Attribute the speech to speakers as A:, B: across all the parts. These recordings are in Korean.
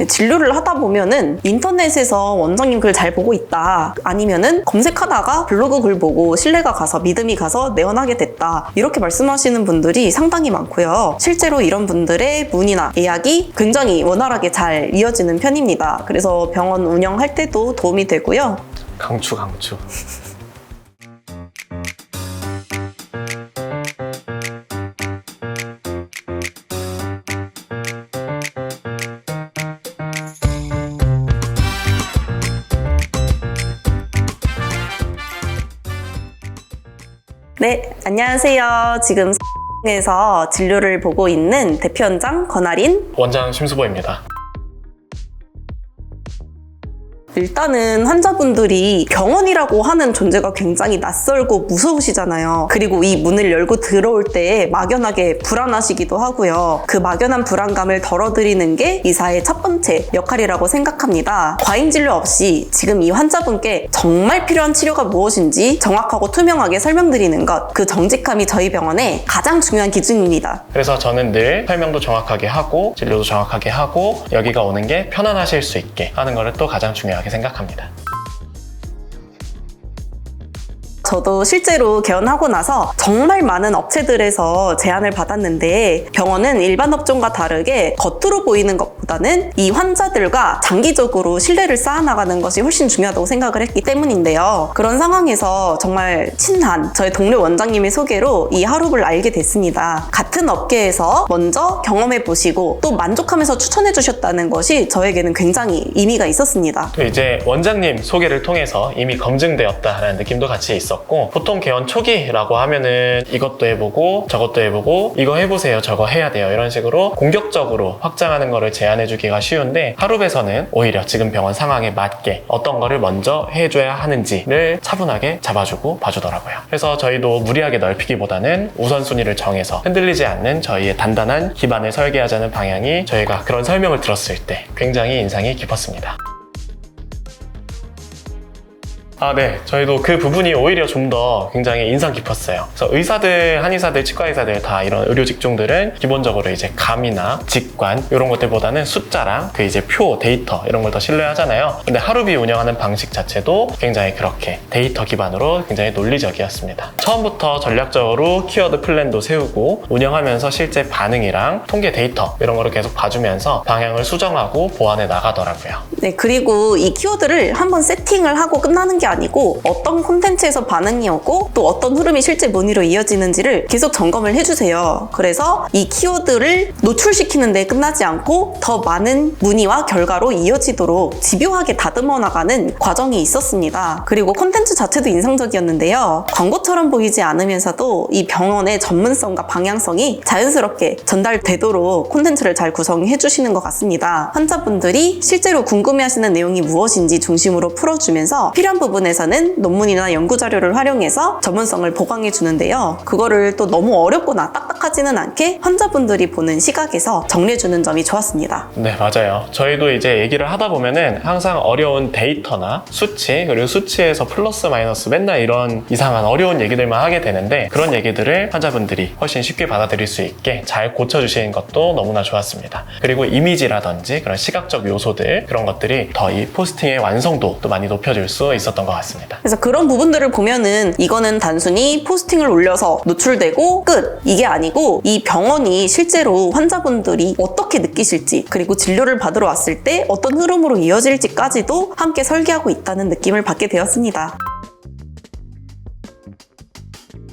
A: 진료를 하다 보면은 인터넷에서 원장님 글 잘 보고 있다, 아니면은 검색하다가 블로그 글 보고 신뢰가 가서 믿음이 가서 내원하게 됐다, 이렇게 말씀하시는 분들이 상당히 많고요. 실제로 이런 분들의 문의나 예약이 굉장히 원활하게 잘 이어지는 편입니다. 그래서 병원 운영할 때도 도움이 되고요.
B: 강추.
A: 네, 안녕하세요. 지금 에서 진료를 보고 있는 대표원장 권아린,
B: 원장 심수보입니다.
A: 일단은 환자분들이 병원이라고 하는 존재가 굉장히 낯설고 무서우시잖아요. 그리고 이 문을 열고 들어올 때 막연하게 불안하시기도 하고요. 그 막연한 불안감을 덜어드리는 게 의사의 첫 번째 역할이라고 생각합니다. 과잉 진료 없이 지금 이 환자분께 정말 필요한 치료가 무엇인지 정확하고 투명하게 설명드리는 것, 그 정직함이 저희 병원의 가장 중요한 기준입니다.
B: 그래서 저는 늘 설명도 정확하게 하고 진료도 정확하게 하고 여기가 오는 게 편안하실 수 있게 하는 거를 또 가장 중요하게 생각합니다.
A: 저도 실제로 개원하고 나서 정말 많은 업체들에서 제안을 받았는데, 병원은 일반 업종과 다르게 겉으로 보이는 것보다는 이 환자들과 장기적으로 신뢰를 쌓아나가는 것이 훨씬 중요하다고 생각을 했기 때문인데요. 그런 상황에서 정말 친한 저의 동료 원장님의 소개로 이 하룹을 알게 됐습니다. 같은 업계에서 먼저 경험해 보시고 또 만족하면서 추천해 주셨다는 것이 저에게는 굉장히 의미가 있었습니다.
B: 또 이제 원장님 소개를 통해서 이미 검증되었다라는 느낌도 같이 있었고, 보통 개원 초기라고 하면은 이것도 해보고 저것도 해보고 이거 해보세요 저거 해야 돼요 이런 식으로 공격적으로 확장하는 거를 제안해주기가 쉬운데, 하룹에서는 오히려 지금 병원 상황에 맞게 어떤 거를 먼저 해줘야 하는지를 차분하게 잡아주고 봐주더라고요. 그래서 저희도 무리하게 넓히기보다는 우선순위를 정해서 흔들리지 않는 저희의 단단한 기반을 설계하자는 방향이, 저희가 그런 설명을 들었을 때 굉장히 인상이 깊었습니다. 네. 저희도 그 부분이 오히려 좀 더 굉장히 인상 깊었어요. 그래서 의사들, 한의사들, 치과의사들 다 이런 의료 직종들은 기본적으로 이제 감이나 직관 이런 것들보다는 숫자랑 그 이제 표, 데이터 이런 걸 더 신뢰하잖아요. 근데 하룹이 운영하는 방식 자체도 굉장히 그렇게 데이터 기반으로 굉장히 논리적이었습니다. 처음부터 전략적으로 키워드 플랜도 세우고 운영하면서 실제 반응이랑 통계 데이터 이런 거를 계속 봐주면서 방향을 수정하고 보완해 나가더라고요.
A: 네, 그리고 이 키워드를 한번 세팅을 하고 끝나는 게 아니고 어떤 콘텐츠에서 반응이 오고 또 어떤 흐름이 실제 문의로 이어지는지를 계속 점검을 해주세요. 그래서 이 키워드를 노출시키는 데 끝나지 않고 더 많은 문의와 결과로 이어지도록 집요하게 다듬어 나가는 과정이 있었습니다. 그리고 콘텐츠 자체도 인상적이었는데요. 광고처럼 보이지 않으면서도 이 병원의 전문성과 방향성이 자연스럽게 전달되도록 콘텐츠를 잘 구성해 주시는 것 같습니다. 환자분들이 실제로 궁금해하시는 내용이 무엇인지 중심으로 풀어주면서 필요한 부분에서는 논문이나 연구 자료를 활용해서 전문성을 보강해 주는데요. 그거를 또 너무 어렵거나 딱딱하지는 않게 환자분들이 보는 시각에서 정리해 주는 점이 좋았습니다.
B: 네, 맞아요. 저희도 이제 얘기를 하다 보면은 항상 어려운 데이터나 수치, 그리고 수치에서 플러스 마이너스 맨날 이런 이상한 어려운 얘기들만 하게 되는데, 그런 얘기들을 환자분들이 훨씬 쉽게 받아들일 수 있게 잘 고쳐주시는 것도 너무나 좋았습니다. 그리고 이미지라든지 그런 시각적 요소들, 그런 것들이 더 이 포스팅의 완성도도 많이 높여줄 수 있었던 것 같습니다.
A: 그래서 그런 부분들을 보면은 이거는 단순히 포스팅을 올려서 노출되고 끝, 이게 아니고 이 병원이 실제로 환자분들이 어떻게 느끼실지, 그리고 진료를 받으러 왔을 때 어떤 흐름으로 이어질지까지도 함께 설계하고 있다는 느낌을 받게 되었습니다.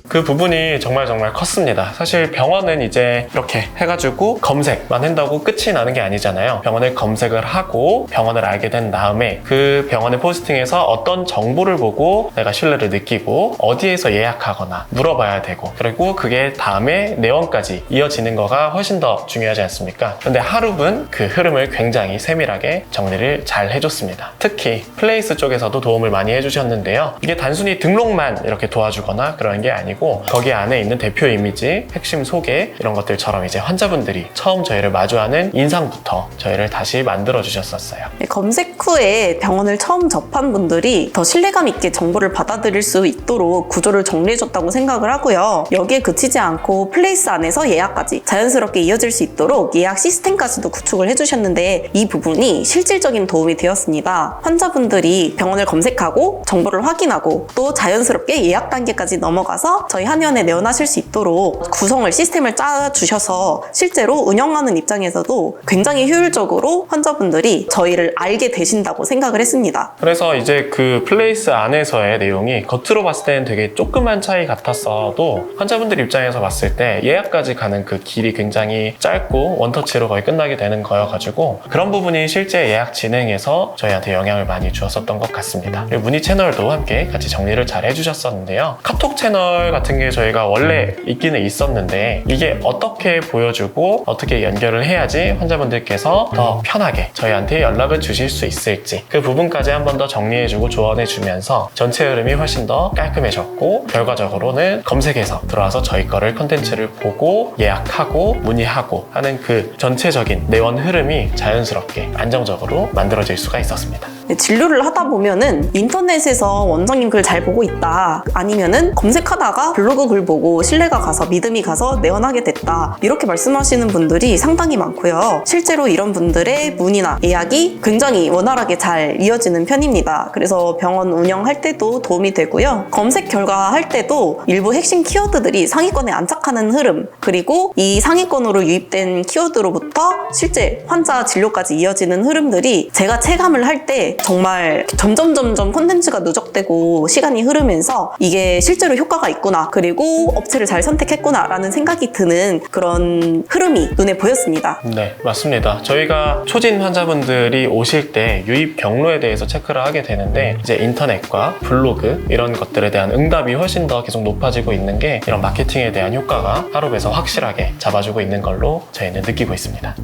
B: 그 부분이 정말 컸습니다. 사실 병원은 이제 이렇게 해가지고 검색만 한다고 끝이 나는 게 아니잖아요. 병원을 검색을 하고 병원을 알게 된 다음에 그 병원의 포스팅에서 어떤 정보를 보고 내가 신뢰를 느끼고 어디에서 예약하거나 물어봐야 되고, 그리고 그게 다음에 내원까지 이어지는 거가 훨씬 더 중요하지 않습니까? 근데 하룹은 그 흐름을 굉장히 세밀하게 정리를 잘 해줬습니다. 특히 플레이스 쪽에서도 도움을 많이 해주셨는데요. 이게 단순히 등록만 이렇게 도와주거나 그런 게 아니고 내용이고 거기 안에 있는 대표 이미지, 핵심 소개 이런 것들처럼 이제 환자분들이 처음 저희를 마주하는 인상부터 저희를 다시 만들어 주셨었어요.
A: 검색 후에 병원을 처음 접한 분들이 더 신뢰감 있게 정보를 받아들일 수 있도록 구조를 정리해줬다고 생각을 하고요. 여기에 그치지 않고 플레이스 안에서 예약까지 자연스럽게 이어질 수 있도록 예약 시스템까지도 구축을 해주셨는데 이 부분이 실질적인 도움이 되었습니다. 환자분들이 병원을 검색하고 정보를 확인하고 또 자연스럽게 예약 단계까지 넘어가서 저희 한의원에 내원하실 수 있도록 구성을 시스템을 짜주셔서 실제로 운영하는 입장에서도 굉장히 효율적으로 환자분들이 저희를 알게 되신다고 생각을 했습니다.
B: 그래서 이제 그 플레이스 안에서의 내용이 겉으로 봤을 때는 되게 조그만 차이 같았어도 환자분들 입장에서 봤을 때 예약까지 가는 그 길이 굉장히 짧고 원터치로 거의 끝나게 되는 거여가지고 그런 부분이 실제 예약 진행에서 저희한테 영향을 많이 주었었던 것 같습니다. 그리고 문의 채널도 함께 같이 정리를 잘 해주셨었는데요. 카톡 채널 같은 게 저희가 원래 있기는 있었는데 이게 어떻게 보여주고 어떻게 연결을 해야지 환자분들께서 더 편하게 저희한테 연락을 주실 수 있을지 그 부분까지 한 번 더 정리해주고 조언해주면서 전체 흐름이 훨씬 더 깔끔해졌고 결과적으로는 검색에서 들어와서 저희 거를 컨텐츠를 보고 예약하고 문의하고 하는 그 전체적인 내원 흐름이 자연스럽게 안정적으로 만들어질 수가 있었습니다.
A: 진료를 하다 보면은 인터넷에서 원장님 글 잘 보고 있다 아니면은 검색하다가 블로그 글 보고 신뢰가 가서 믿음이 가서 내원하게 됐다 이렇게 말씀하시는 분들이 상당히 많고요. 실제로 이런 분들의 문의나 예약이 굉장히 원활하게 잘 이어지는 편입니다. 그래서 병원 운영할 때도 도움이 되고요. 검색 결과 할 때도 일부 핵심 키워드들이 상위권에 안착하는 흐름 그리고 이 상위권으로 유입된 키워드로부터 실제 환자 진료까지 이어지는 흐름들이 제가 체감을 할 때 정말 점점 콘텐츠가 누적되고 시간이 흐르면서 이게 실제로 효과가 있구나 그리고 업체를 잘 선택했구나 라는 생각이 드는 그런 흐름이 눈에 보였습니다.
B: 네, 맞습니다. 저희가 초진 환자분들이 오실 때 유입 경로에 대해서 체크를 하게 되는데 이제 인터넷과 블로그 이런 것들에 대한 응답이 훨씬 더 계속 높아지고 있는 게 이런 마케팅에 대한 효과가 하루에서 확실하게 잡아주고 있는 걸로 저희는 느끼고 있습니다.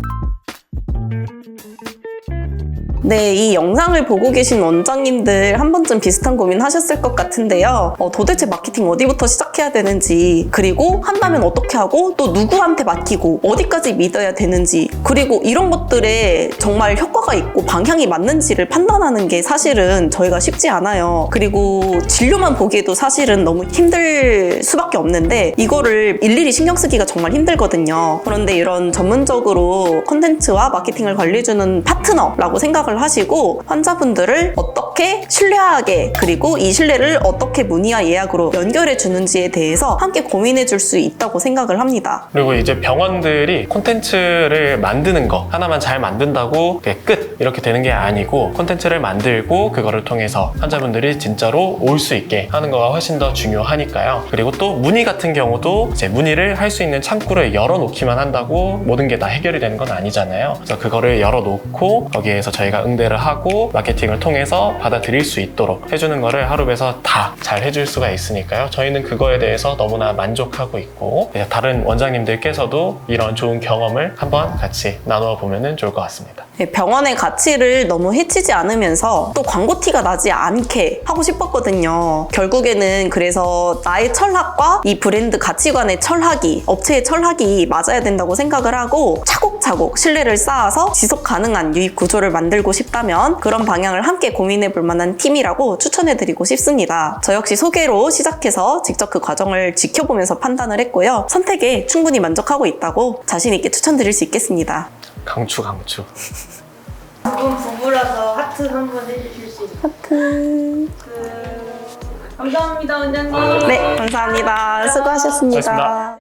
A: 네, 이 영상을 보고 계신 원장님들 한 번쯤 비슷한 고민 하셨을 것 같은데요. 도대체 마케팅 어디부터 시작해야 되는지 그리고 한다면 어떻게 하고 또 누구한테 맡기고 어디까지 믿어야 되는지 그리고 이런 것들에 정말 효과가 있고 방향이 맞는지를 판단하는 게 사실은 저희가 쉽지 않아요. 그리고 진료만 보기에도 사실은 너무 힘들 수밖에 없는데 이거를 일일이 신경 쓰기가 정말 힘들거든요. 그런데 이런 전문적으로 콘텐츠와 마케팅을 관리해주는 파트너라고 생각을 하시고 환자분들을 어떻게 신뢰하게 그리고 이 신뢰를 어떻게 문의와 예약으로 연결해 주는지에 대해서 함께 고민해 줄 수 있다고 생각을 합니다.
B: 그리고 이제 병원들이 콘텐츠를 만드는 거 하나만 잘 만든다고 끝 이렇게 되는 게 아니고 콘텐츠를 만들고 그거를 통해서 환자분들이 진짜로 올 수 있게 하는 거가 훨씬 더 중요하니까요. 그리고 또 문의 같은 경우도 이제 문의를 할 수 있는 창구를 열어놓기만 한다고 모든 게 다 해결이 되는 건 아니잖아요. 그래서 그거를 열어놓고 거기에서 저희가 응대를 하고 마케팅을 통해서 받아들일 수 있도록 해주는 거를 하루에서 다 잘 해줄 수가 있으니까요. 저희는 그거에 대해서 너무나 만족하고 있고 다른 원장님들께서도 이런 좋은 경험을 한번 같이 나누어 보면 좋을 것 같습니다.
A: 병원의 가치를 너무 해치지 않으면서 또 광고 티가 나지 않게 하고 싶었거든요. 결국에는 그래서 나의 철학과 이 브랜드 가치관의 철학이 업체의 철학이 맞아야 된다고 생각을 하고 차곡차곡 신뢰를 쌓아서 지속 가능한 유입 구조를 만들고 싶다면 그런 방향을 함께 고민해 볼 만한 팀이라고 추천해 드리고 싶습니다. 저 역시 소개로 시작해서 직접 그 과정을 지켜보면서 판단을 했고요. 선택에 충분히 만족하고 있다고 자신 있게 추천드릴 수 있겠습니다.
B: 강추.
C: 두분 부부라서 하트 한번 해주실 수 있나요?
A: 하트.
C: 감사합니다, 원장님.
A: 네, 감사합니다. 수고하셨습니다.
B: 수고하셨습니다.